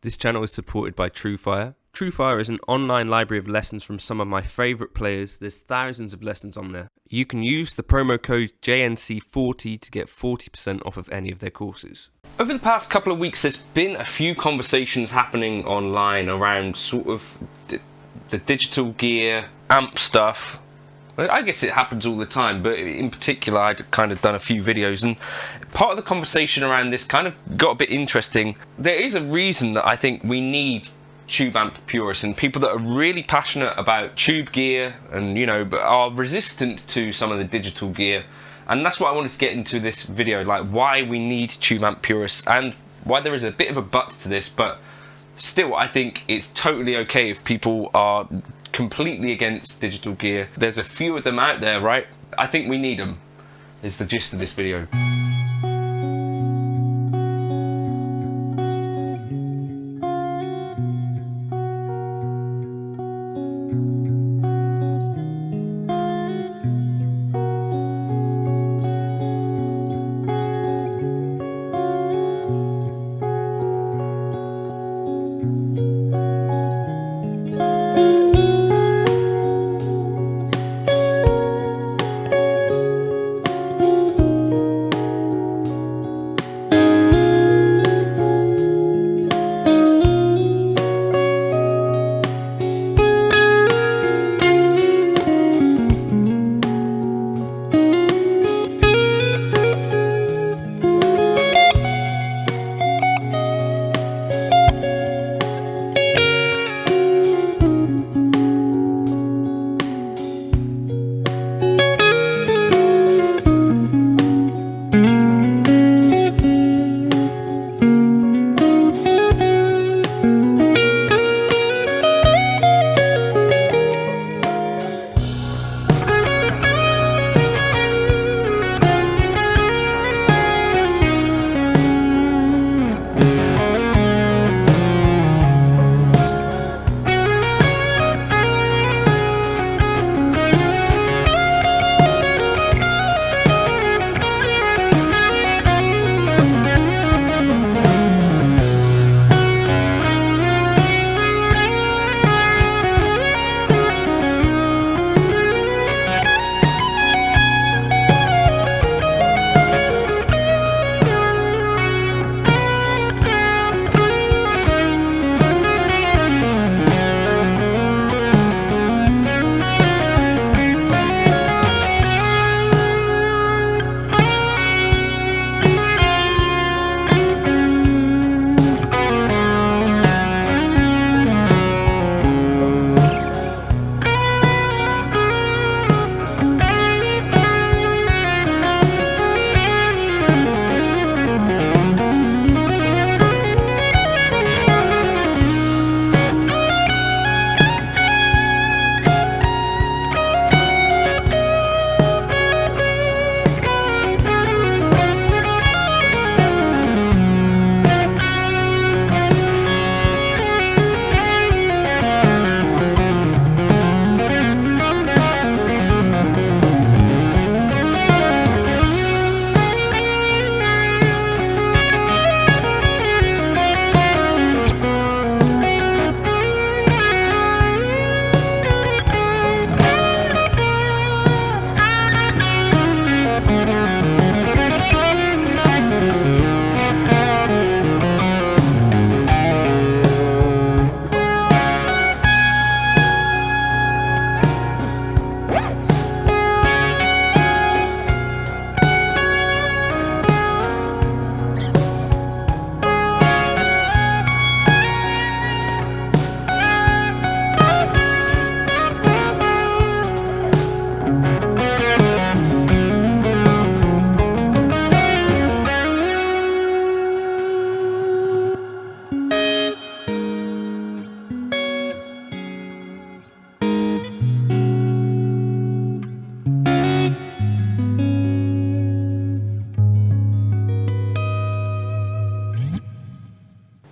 This channel is supported by Truefire. Truefire is an online library of lessons from some of my favourite players. There's thousands of lessons on there. You can use the promo code JNC40 to get 40% off of any of their courses. Over the past couple of weeks, there's been a few conversations happening online around sort of the digital gear, amp stuff. I guess it happens all the time, but in particular, I'd kind of done a few videos, and part of the conversation around this kind of got a bit interesting. There is a reason that I think we need tube amp purists and people that are really passionate about tube gear and, you know, but are resistant to some of the digital gear. And that's what I wanted to get into this video, like why we need tube amp purists and why there is a bit of a but to this, but still I think it's totally okay if people are completely against digital gear. There's a few of them out there, right? I think we need them, is the gist of this video.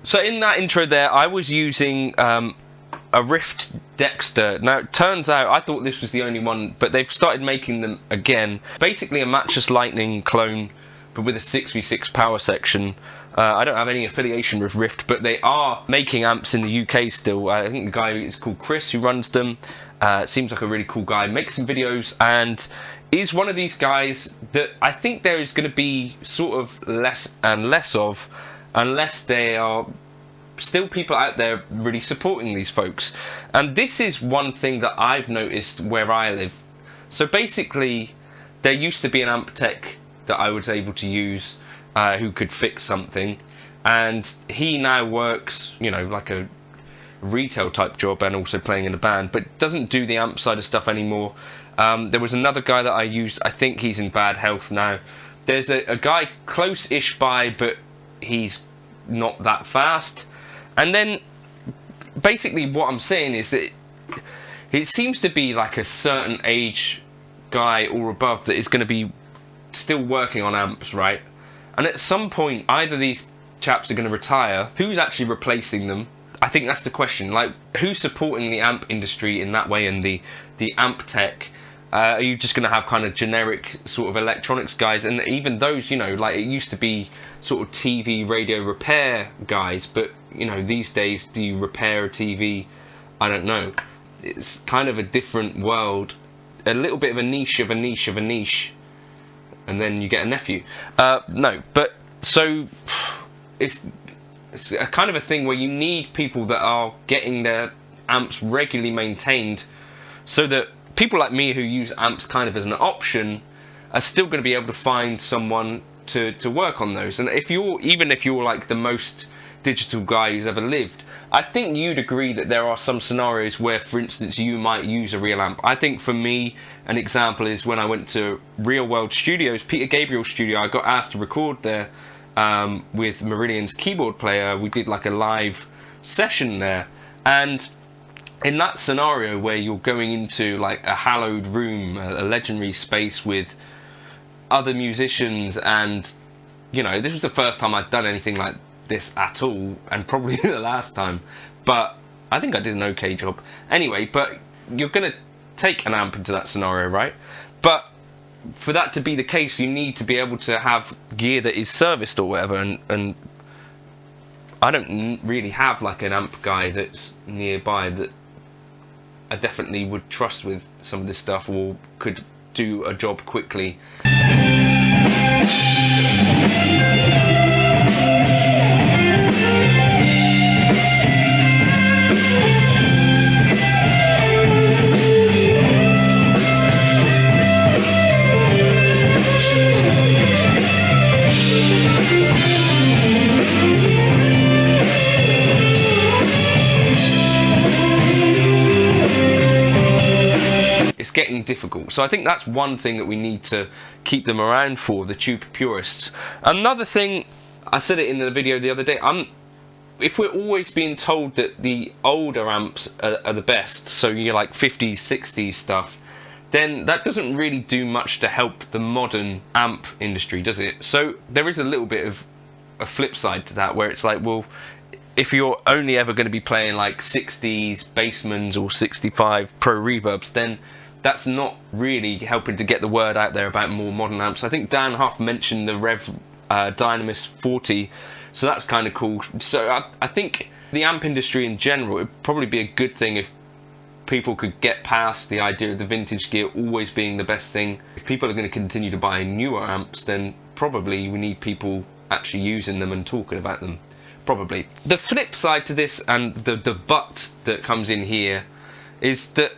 So in that intro there, I was using a Rift Dexter. Now it turns out I thought this was the only one, but they've started making them again. Basically a Matchless Lightning clone, but with a 6v6 power section. I don't have any affiliation with Rift, but they are making amps in the UK still. I think the guy is called Chris who runs them. Seems like a really cool guy, makes some videos, and is one of these guys that I think there is going to be sort of less and less of, unless there are still people out there really supporting these folks. And this is one thing that I've noticed where I live. So basically, there used to be an amp tech that I was able to use who could fix something, and he now works, you know, like a retail type job and also playing in a band, but doesn't do the amp side of stuff anymore. There was another guy that I used, I think he's in bad health now. There's a guy close-ish by, but he's not that fast. And then basically what I'm saying is that it seems to be like a certain age guy or above that is going to be still working on amps, right? And at some point, either these chaps are going to retire. Who's actually replacing them? I think that's the question. Like, who's supporting the amp industry in that way, and the amp tech? Are you just going to have kind of generic sort of electronics guys? And even those, you know, like it used to be sort of TV, radio repair guys, but, you know, these days, do you repair a TV? I don't know. It's kind of a different world. A little bit of a niche of a niche of a niche. And then you get a nephew. No, but so it's a kind of a thing where you need people that are getting their amps regularly maintained, so that people like me who use amps kind of as an option are still going to be able to find someone to work on those. And even if you're like the most digital guy who's ever lived, I think you'd agree that there are some scenarios where, for instance, you might use a real amp. I think for me, an example is when I went to Real World Studios, Peter Gabriel studio. I got asked to record there with Meridian's keyboard player. We did like a live session there, and in that scenario where you're going into like a hallowed room, a legendary space with other musicians, and, you know, this was the first time I'd done anything like this at all, and probably the last time, but I think I did an okay job anyway. But you're gonna take an amp into that scenario, right? But for that to be the case, you need to be able to have gear that is serviced or whatever, and I don't really have like an amp guy that's nearby that I definitely would trust with some of this stuff, or could do a job quickly. Getting difficult. So I think that's one thing that we need to keep them around for, the tube purists. Another thing, I said it in the video the other day, if we're always being told that the older amps are the best, so you're like 50s, 60s stuff, then that doesn't really do much to help the modern amp industry, does it? So there is a little bit of a flip side to that, where it's like, well, if you're only ever going to be playing like 60s Bassmans or 65 Pro Reverbs, then that's not really helping to get the word out there about more modern amps. I think Dan Huff mentioned the Rev Dynamis 40, so that's kind of cool. So I think the amp industry in general, it'd probably be a good thing if people could get past the idea of the vintage gear always being the best thing. If people are going to continue to buy newer amps, then probably we need people actually using them and talking about them. Probably. The flip side to this, and the but that comes in here, is that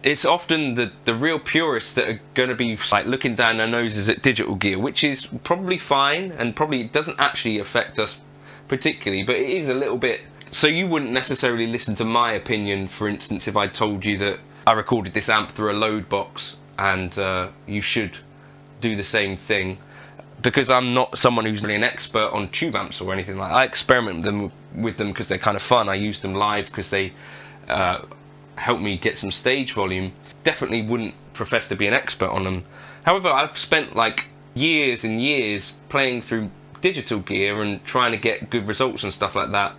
it's often the real purists that are going to be like looking down their noses at digital gear, which is probably fine, and probably doesn't actually affect us particularly, but it is a little bit. So you wouldn't necessarily listen to my opinion, for instance, if I told you that I recorded this amp through a load box, and you should do the same thing, because I'm not someone who's really an expert on tube amps or anything like that. I experiment with them because they're kind of fun. I use them live because they help me get some stage volume. Definitely wouldn't profess to be an expert on them. However, I've spent like years and years playing through digital gear and trying to get good results and stuff like that.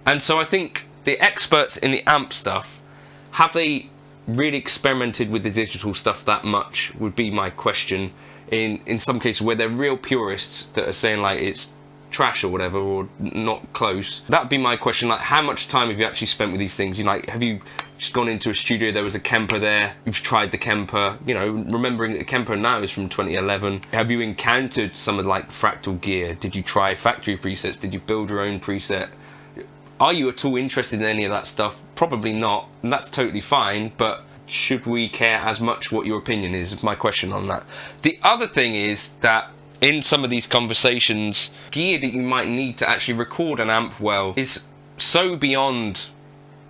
And so I think the experts in the amp stuff, have they really experimented with the digital stuff that much, would be my question. In some cases where they're real purists that are saying like it's trash or whatever, or not close. That'd be my question. Like, how much time have you actually spent with these things? You know, like, have you just gone into a studio, there was a Kemper there, you've tried the Kemper, you know, remembering that the Kemper now is from 2011. Have you encountered some of like fractal gear? Did you try factory presets? Did you build your own preset? Are you at all interested in any of that stuff? Probably not, and that's totally fine, but should we care as much what your opinion is my question on that. The other thing is that in some of these conversations, gear that you might need to actually record an amp well is so beyond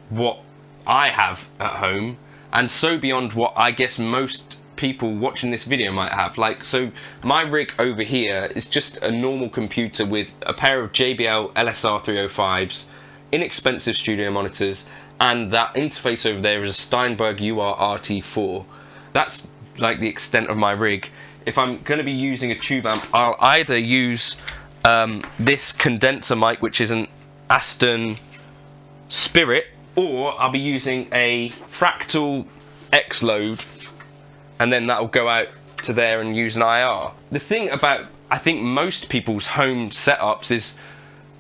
what I have at home, and so beyond what I guess most people watching this video might have. Like, so my rig over here is just a normal computer with a pair of JBL LSR 305s, inexpensive studio monitors, and that interface over there is a Steinberg UR-RT4. That's like the extent of my rig. If I'm going to be using a tube amp, I'll either use this condenser mic, which is an Aston Spirit, or I'll be using a Fractal X-Load, and then that'll go out to there and use an IR. The thing about, I think, most people's home setups is,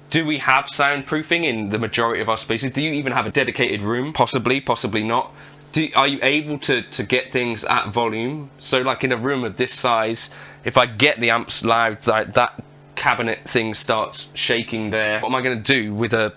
do we have soundproofing in the majority of our spaces? Do you even have a dedicated room? Possibly, possibly not. Are you able to get things at volume? So like in a room of this size, if I get the amps loud, like that cabinet thing starts shaking there, what am I going to do with a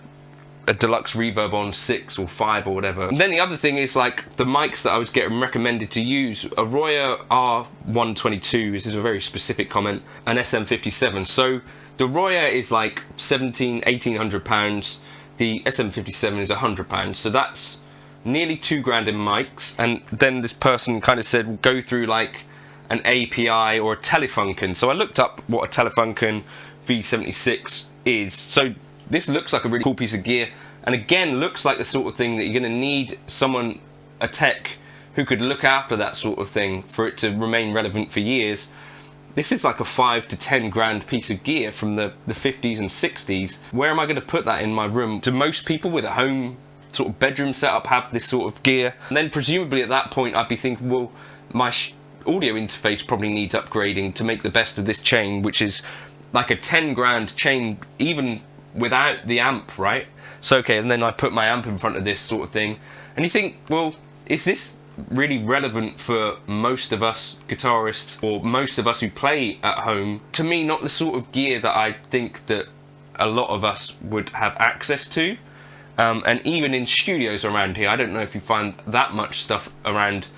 deluxe reverb on 6 or 5 or whatever? And then the other thing is like the mics that I was getting recommended to use. A Royer R122, this is a very specific comment, an SM57. So the Royer is like 1,800 pounds, the SM57 is £100, so that's nearly £2,000 in mics. And then this person kind of said, go through like an API or a Telefunken. So I looked up what a Telefunken V76 is. So this looks like a really cool piece of gear, and again looks like the sort of thing that you're going to need someone, a tech, who could look after that sort of thing for it to remain relevant for years. This is like a 5 to 10 grand piece of gear from the 50s and 60s. Where am I going to put that in my room? Do most people with a home sort of bedroom setup have this sort of gear? And then presumably at that point I'd be thinking, well, my audio interface probably needs upgrading to make the best of this chain, which is like a 10 grand chain even without the amp, right? So okay, and then I put my amp in front of this sort of thing, and you think, well, is this really relevant for most of us guitarists, or most of us who play at home? To me, not the sort of gear that I think that a lot of us would have access to. And even in studios around here, I don't know if you find that much stuff around.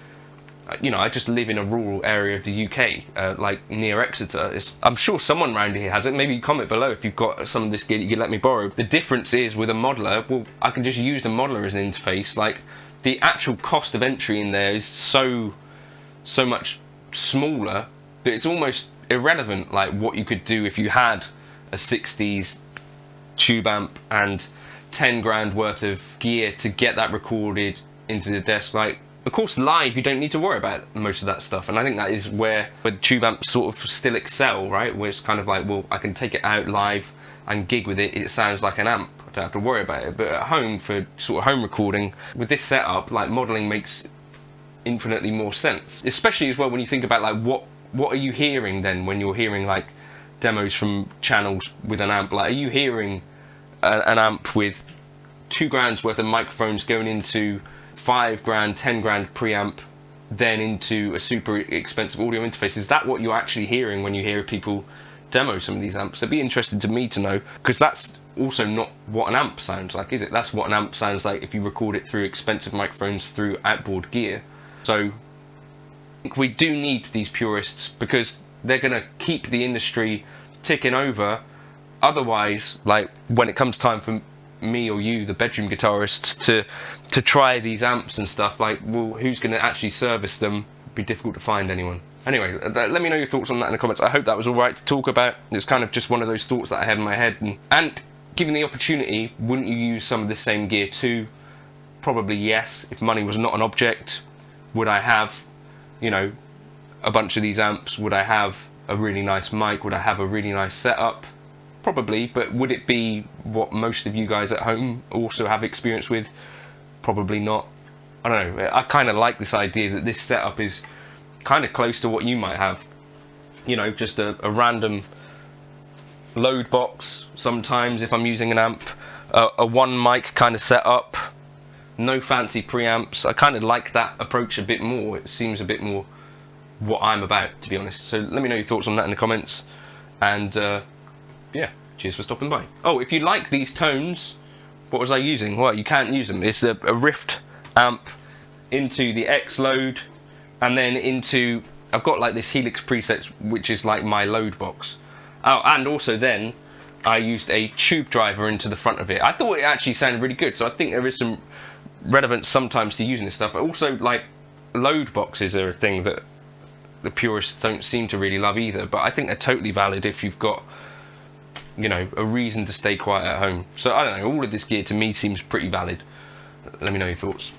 You know, I just live in a rural area of the UK, like near Exeter. I'm sure someone around here has it. Maybe comment below if you've got some of this gear that you could let me borrow. The difference is with a modeler, well, I can just use the modeler as an interface. Like, the actual cost of entry in there is so much smaller that it's almost irrelevant, like what you could do if you had a 60s tube amp and 10 grand worth of gear to get that recorded into the desk. Like, of course, live, you don't need to worry about most of that stuff, and I think that is where the tube amps sort of still excel, right? Where it's kind of like, well, I can take it out live and gig with it, it sounds like an amp, I don't have to worry about it. But at home, for sort of home recording, with this setup, like, modelling makes infinitely more sense. Especially as well when you think about, like, what are you hearing then when you're hearing, like, demos from channels with an amp? Like, are you hearing an amp with £2,000 worth of microphones going into £5,000, £10,000 preamp, then into a super expensive audio interface? Is that what you're actually hearing when you hear people demo some of these amps? It'd be interesting to me to know, because that's also not what an amp sounds like, is it? That's what an amp sounds like if you record it through expensive microphones, through outboard gear. So we do need these purists, because they're going to keep the industry ticking over. Otherwise, like, when it comes time for me or you, the bedroom guitarists, to try these amps and stuff, like, well, who's going to actually service them? It'd be difficult to find anyone. Anyway, let me know your thoughts on that in the comments. I hope that was alright to talk about. It's kind of just one of those thoughts that I had in my head. And given the opportunity, wouldn't you use some of the same gear too? Probably yes. If money was not an object, would I have, you know, a bunch of these amps? Would I have a really nice mic? Would I have a really nice setup? Probably, but would it be what most of you guys at home also have experience with? Probably not. I don't know. I kind of like this idea that this setup is kind of close to what you might have. You know, just a random load box sometimes if I'm using an amp, a one mic kind of setup, no fancy preamps. I kind of like that approach a bit more. It seems a bit more what I'm about, to be honest. So let me know your thoughts on that in the comments, and yeah, cheers for stopping by. Oh, if you like these tones, what was I using? Well, you can't use them. It's a Rift amp into the X load, and then into, I've got like this Helix presets, which is like my load box. Oh, and also then I used a tube driver into the front of it. I thought it actually sounded really good, so I think there is some relevance sometimes to using this stuff. Also, like, load boxes are a thing that the purists don't seem to really love either, but I think they're totally valid if you've got, you know, a reason to stay quiet at home. So I don't know, all of this gear to me seems pretty valid. Let me know your thoughts.